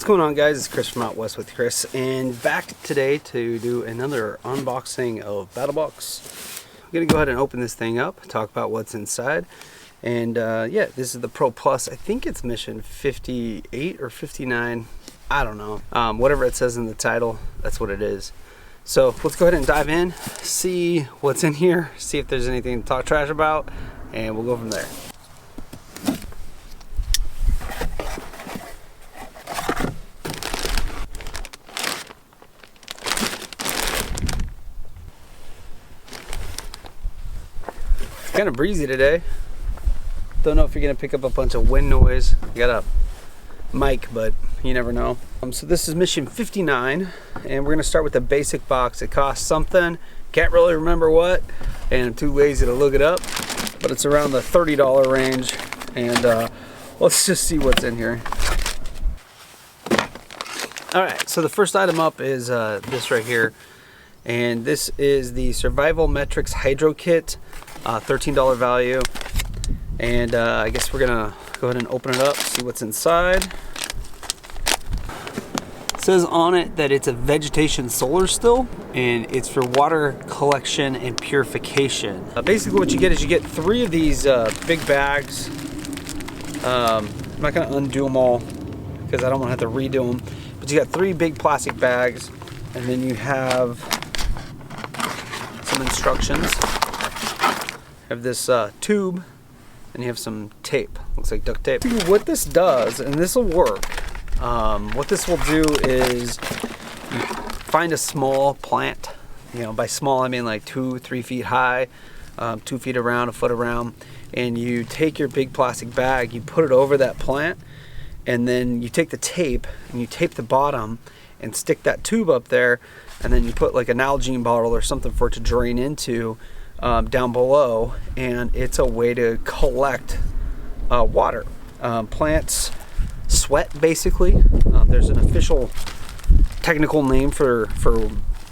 going on, guys? It's Chris from Out West with Chris, and back today to do another unboxing of BattlBox. I'm gonna go ahead and open this thing up, talk about what's inside, and yeah, this is the Pro Plus. I think it's mission 58 or 59. I don't know. Whatever it says in the title, that's what it is. So let's go ahead and dive in, see what's in here, see if there's anything to talk trash about, and we'll go from there. Kind of breezy today. Don't know if you're gonna pick up a bunch of wind noise. I got a mic, but you never know. So this is mission 59, and we're gonna start with the basic box. It costs something, can't really remember what, and I'm too lazy to look it up, but it's around the $30 range, and let's just see what's in here. All right, so the first item up is this right here, and this is the Survival Metrics Hydro Kit. $13 value, and I guess we're gonna go ahead and open it up, see what's inside. It says on it that it's a vegetation solar still, and it's for water collection and purification. Basically what you get is you get 3 of these big bags. I'm not gonna undo them all because I don't want to have to redo them, but you got 3 big plastic bags, and then you have some instructions. You have this tube, and you have some tape. Looks like duct tape. What this does, and this will work, what this will do is you find a small plant. You know, by small I mean like 2-3 feet high, 2 feet around, 1 foot around, and you take your big plastic bag, you put it over that plant, and then you take the tape and you tape the bottom and stick that tube up there, and then you put like an Nalgene bottle or something for it to drain into down below, and it's a way to collect water. Plants sweat, basically. There's an official technical name for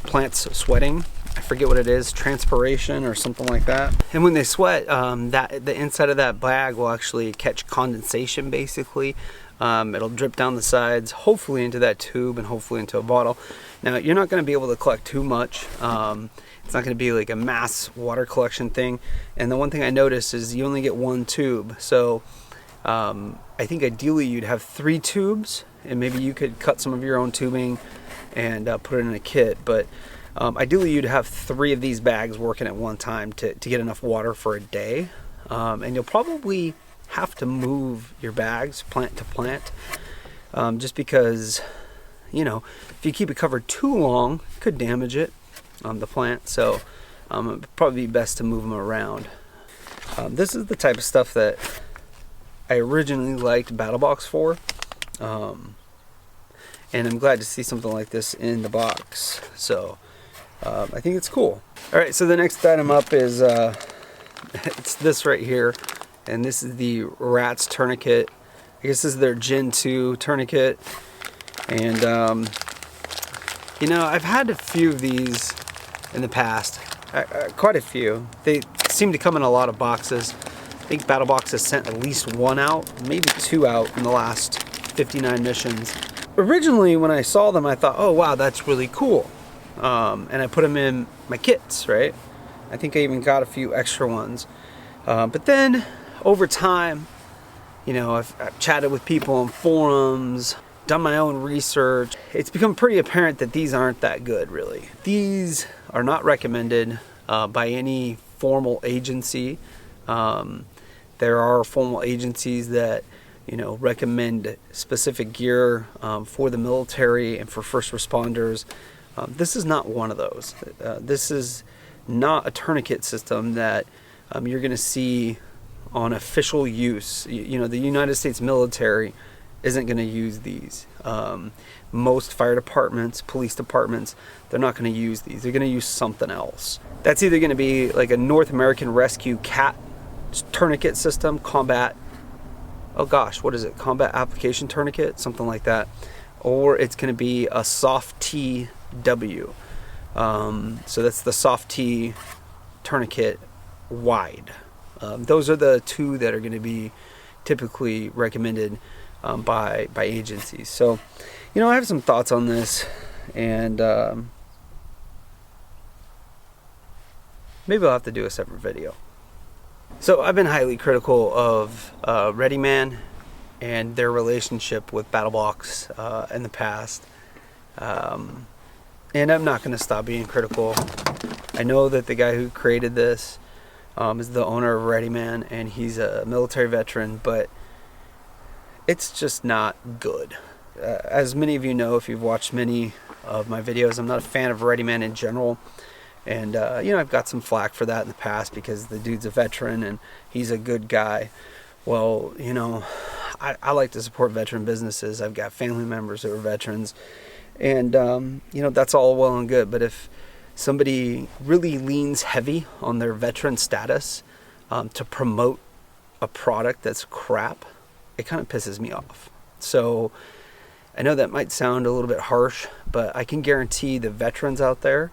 plants sweating. I forget what it is, transpiration or something like that. And when they sweat, the inside of that bag will actually catch condensation, basically. It'll drip down the sides, hopefully into that tube and hopefully into a bottle. Now, you're not going to be able to collect too much. It's not going to be like a mass water collection thing. And the one thing I noticed is you only get 1 tube. So I think ideally you'd have 3 tubes, and maybe you could cut some of your own tubing and put it in a kit. But ideally you'd have 3 of these bags working at one time to get enough water for a day. And you'll probably have to move your bags plant to plant, just because, you know, if you keep it covered too long, it could damage it, the plant. So it'd probably be best to move them around. This is the type of stuff that I originally liked BattlBox for, and I'm glad to see something like this in the box. So I think it's cool. All right, so the next item up is it's this right here, and this is the Rats tourniquet. I guess this is their Gin 2 tourniquet, and you know, I've had a few of these in the past, quite a few. They seem to come in a lot of boxes. I think BattlBox has sent at least 1 out, maybe 2 out in the last 59 missions. Originally, when I saw them, I thought, oh wow, that's really cool. And I put them in my kits, right? I think I even got a few extra ones. But then, over time, you know, I've chatted with people on forums, done my own research. It's become pretty apparent that these aren't that good, really. These are not recommended by any formal agency. There are formal agencies that, you know, recommend specific gear for the military and for first responders. This is not one of those. This is not a tourniquet system that you're going to see on official use. You know, the United States military isn't going to use these. Most fire departments, police departments, they're not going to use these. They're going to use something else. That's either going to be like a North American Rescue CAT tourniquet system, combat, oh gosh, what is it? Combat application tourniquet, something like that. Or it's going to be a soft TW. So that's the soft T tourniquet wide. Those are the 2 that are going to be typically recommended by agencies. So You know, I have some thoughts on this, and maybe I'll have to do a separate video. So I've been highly critical of ReadyMan and their relationship with BattlBox in the past. And I'm not going to stop being critical. I know that the guy who created this is the owner of ReadyMan, and he's a military veteran, but it's just not good. As many of you know, if you've watched many of my videos, I'm not a fan of ReadyMan in general. And, you know, I've got some flack for that in the past because the dude's a veteran and he's a good guy. Well, you know, I like to support veteran businesses. I've got family members who are veterans. And, you know, that's all well and good. But if somebody really leans heavy on their veteran status to promote a product that's crap, it kind of pisses me off. So I know that might sound a little bit harsh, but I can guarantee the veterans out there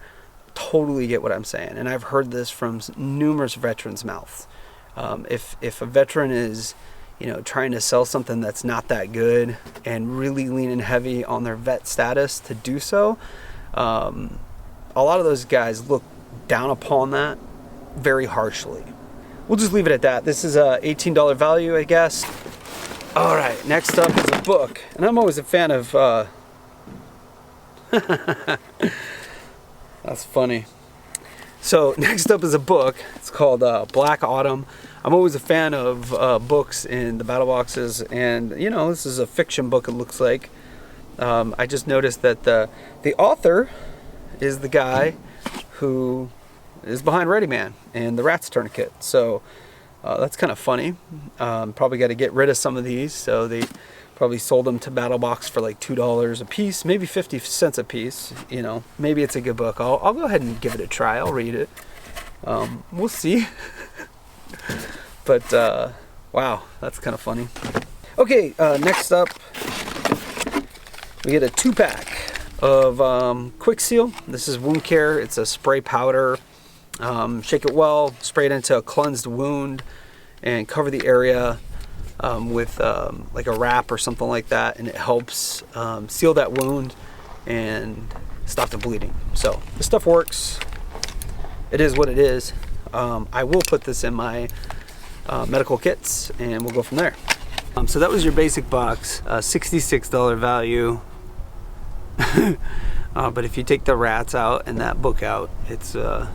totally get what I'm saying. And I've heard this from numerous veterans' mouths. If a veteran is, you know, trying to sell something that's not that good and really leaning heavy on their vet status to do so, a lot of those guys look down upon that very harshly. We'll just leave it at that. This is a $18 value, I guess. All right, next up is a book, and I'm always a fan of that's funny. So next up is a book. It's called Black Autumn. I'm always a fan of books in the battle boxes, and you know, this is a fiction book, it looks like. I just noticed that the author is the guy who is behind ReadyMan and the Rats Tourniquet. So that's kind of funny. Probably got to get rid of some of these, so they probably sold them to BattlBox for like $2 a piece, maybe 50 cents a piece. You know, maybe it's a good book. I'll go ahead and give it a try. I'll read it. We'll see. But wow, that's kind of funny. Okay, next up we get a 2-pack of Quick Seal. This is wound care. It's a spray powder. Shake it well, spray it into a cleansed wound, and cover the area with like a wrap or something like that, and it helps seal that wound and stop the bleeding. So this stuff works. It is what it is. I will put this in my medical kits, and we'll go from there. So that was your basic box, $66 value. But if you take the rats out and that book out, it's a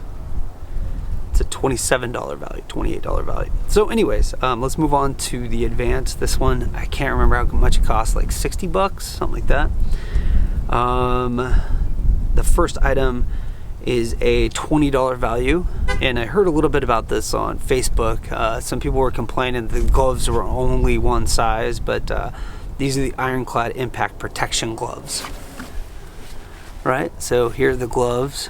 $27 value, $28 value. So anyways, let's move on to the advanced. This one, I can't remember how much it costs, like 60 bucks, something like that. The first item is a $20 value, and I heard a little bit about this on Facebook. Some people were complaining that the gloves were only one size, but these are the Ironclad Impact Protection gloves. Right, so here are the gloves.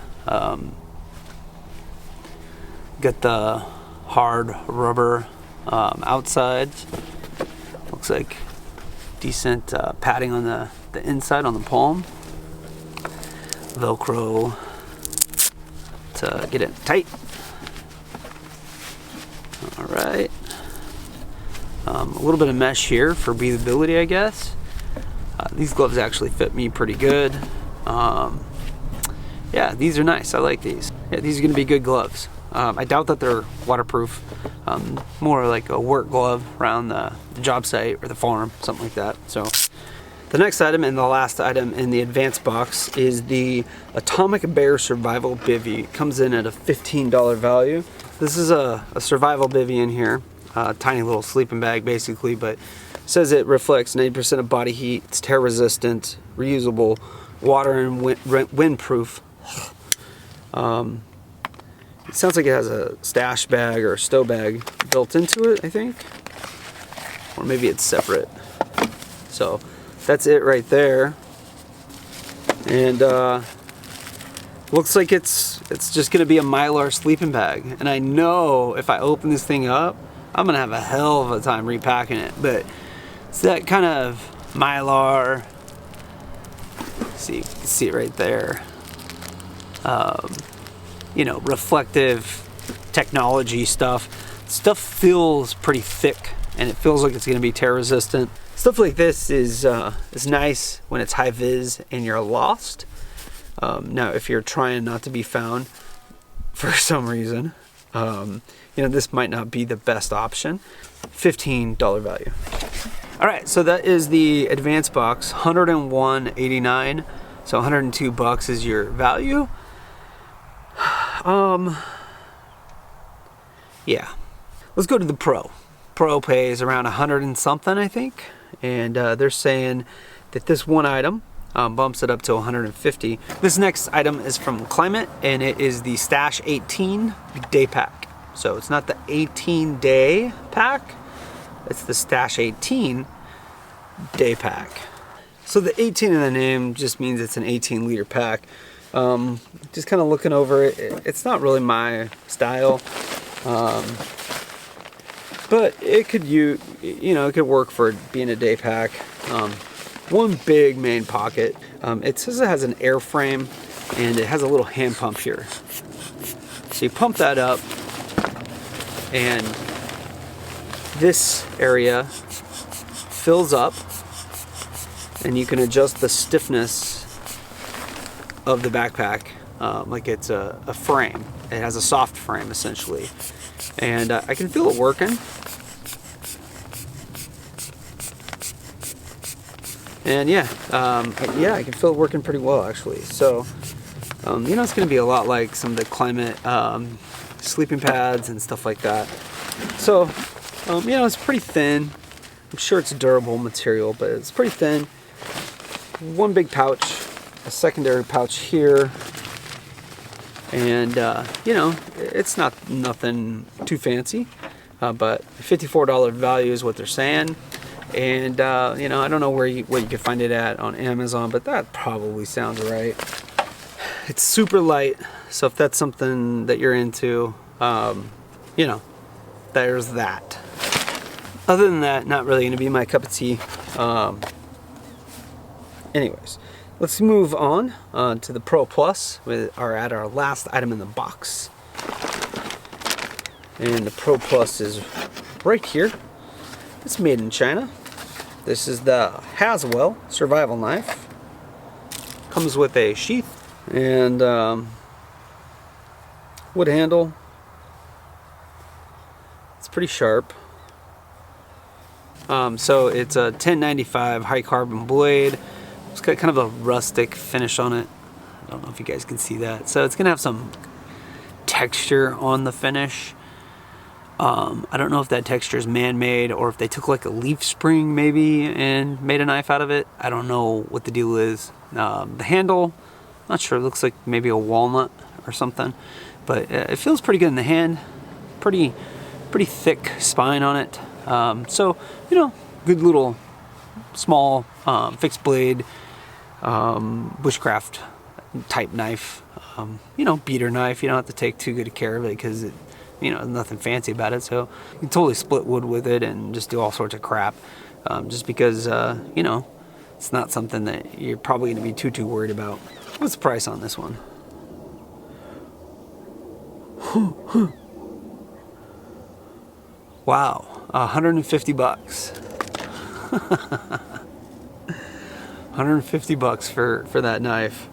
Got the hard rubber outsides. Looks like decent padding on the inside, on the palm. Velcro to get it tight. All right. A little bit of mesh here for breathability, I guess. These gloves actually fit me pretty good. Yeah, these are nice. I like these. Yeah, these are going to be good gloves. I doubt that they're waterproof. More like a work glove around the job site or the farm, something like that. So the next item and the last item in the advanced box is the Atomic Bear Survival Bivy. It comes in at a $15 value. This is a survival bivy in here. Tiny little sleeping bag basically, but it says it reflects 90% of body heat. It's tear resistant, reusable, water and windproof. It sounds like it has a stash bag or a stow bag built into it, I think. Or maybe it's separate. So that's it right there. And looks like it's just gonna be a Mylar sleeping bag. And I know if I open this thing up, I'm gonna have a hell of a time repacking it. But it's that kind of Mylar. See, you can see it right there. You know, reflective technology stuff. Stuff feels pretty thick, and it feels like it's going to be tear resistant. Stuff like this is nice when it's high vis and you're lost. Now, if you're trying not to be found for some reason, you know, this might not be the best option. $15 value. All right, so that is the advanced box, $101.89. So $102 is your value. Yeah. Let's go to the Pro. Pro pays around 100 and something, I think. And they're saying that this one item bumps it up to 150. This next item is from Climate, and it is the Stash 18 day pack. So it's not the 18 day pack, it's the Stash 18 day pack. So the 18 in the name just means it's an 18 liter pack. Just kind of looking over it, it's not really my style. But it could, you know, it could work for being a day pack. One big main pocket. It says it has an airframe and it has a little hand pump here. So you pump that up and this area fills up and you can adjust the stiffness of the backpack like it's a frame. It has a soft frame essentially. And I can feel it working. And yeah, I can feel it working pretty well actually. So, you know, it's going to be a lot like some of the Climate sleeping pads and stuff like that. So, you know, it's pretty thin. I'm sure it's a durable material, but it's pretty thin. One big pouch, a secondary pouch here. And, you know, it's nothing too fancy, but $54 value is what they're saying. And, you know, I don't know what you can find it at on Amazon, but that probably sounds right. It's super light, so if that's something that you're into, you know, there's that. Other than that, not really going to be my cup of tea. Anyways. Let's move on to the Pro Plus. We are at our last item in the box. And the Pro Plus is right here. It's made in China. This is the Haswell survival knife. Comes with a sheath and wood handle. It's pretty sharp. So it's a 1095 high carbon blade. It's got kind of a rustic finish on it. I don't know if you guys can see that. So it's gonna have some texture on the finish. I don't know if that texture is man-made or if they took like a leaf spring maybe and made a knife out of it. I don't know what the deal is. The handle, not sure, it looks like maybe a walnut or something, but it feels pretty good in the hand. Pretty thick spine on it. So, you know, good little small fixed blade bushcraft type knife. You know, beater knife. You don't have to take too good care of it because it, you know, nothing fancy about it. So you can totally split wood with it and just do all sorts of crap. Just because you know, it's not something that you're probably going to be too worried about. What's the price on this one? Wow, $150. $150 for that knife.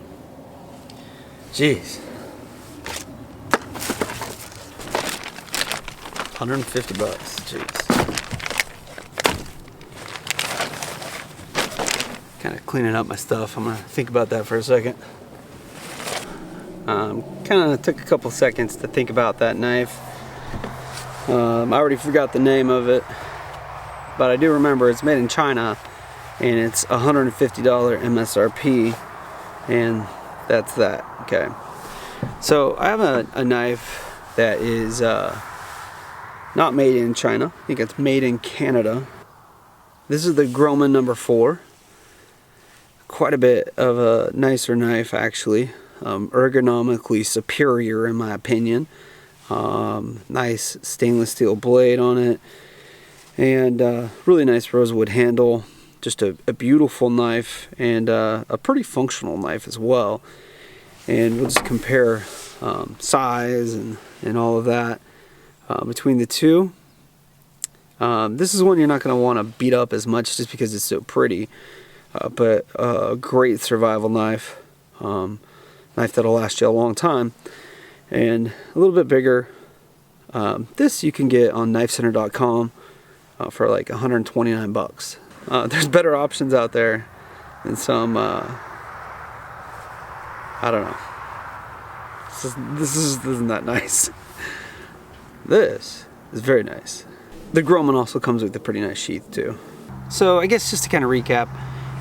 Jeez. $150. Jeez. Kind of cleaning up my stuff. I'm gonna think about that for a second. Kind of took a couple seconds to think about that knife. I already forgot the name of it, but I do remember it's made in China and it's $150 MSRP, and that's that. Okay, so I have a knife that is not made in China. I think it's made in Canada. This is the Grohmann Number 4. Quite a bit of a nicer knife actually, ergonomically superior in my opinion. Nice stainless steel blade on it, and really nice rosewood handle. Just a beautiful knife, and a pretty functional knife as well. And we'll just compare size and all of that between the two. This is one you're not going to want to beat up as much just because it's so pretty, but a great survival knife, knife that'll last you a long time, and a little bit bigger. This you can get on knifecenter.com for like 129 bucks. There's better options out there than some, I don't know. This isn't that nice. This is very nice. The Grohmann also comes with a pretty nice sheath too. So I guess just to kind of recap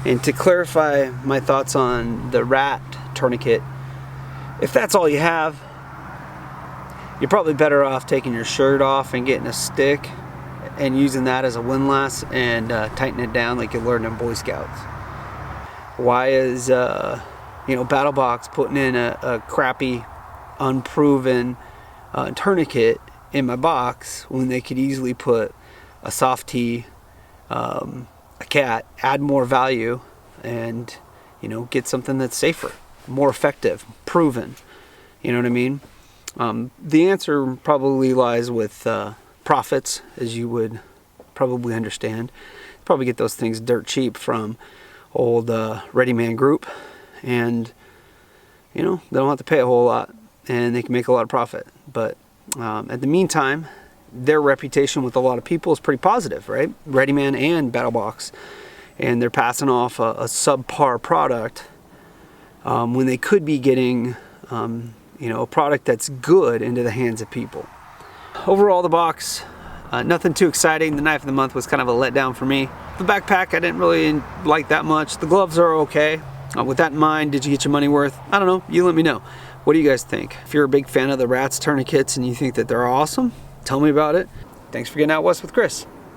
and to clarify my thoughts on the rat tourniquet, if that's all you have, you're probably better off taking your shirt off and getting a stick and using that as a windlass and tightening it down like you learned in Boy Scouts. Why is BattlBox putting in a crappy, unproven tourniquet in my box when they could easily put a soft tee, a cat, add more value, and get something that's safer, more effective, proven? You know what I mean? The answer probably lies with profits, as you would probably understand. Probably get those things dirt cheap from old ReadyMan group, and they don't have to pay a whole lot, and they can make a lot of profit. But at the meantime, their reputation with a lot of people is pretty positive, right? ReadyMan and BattlBox, and they're passing off a subpar product when they could be getting a product that's good into the hands of people. Overall, the box, nothing too exciting. The knife of the month was kind of a letdown for me. The backpack I didn't really like that much. The gloves are okay. With that in mind, did you get your money worth? I don't know. You let me know. What do you guys think? If you're a big fan of the rats tourniquets and you think that they're awesome, tell me about it. Thanks for getting out west with Chris.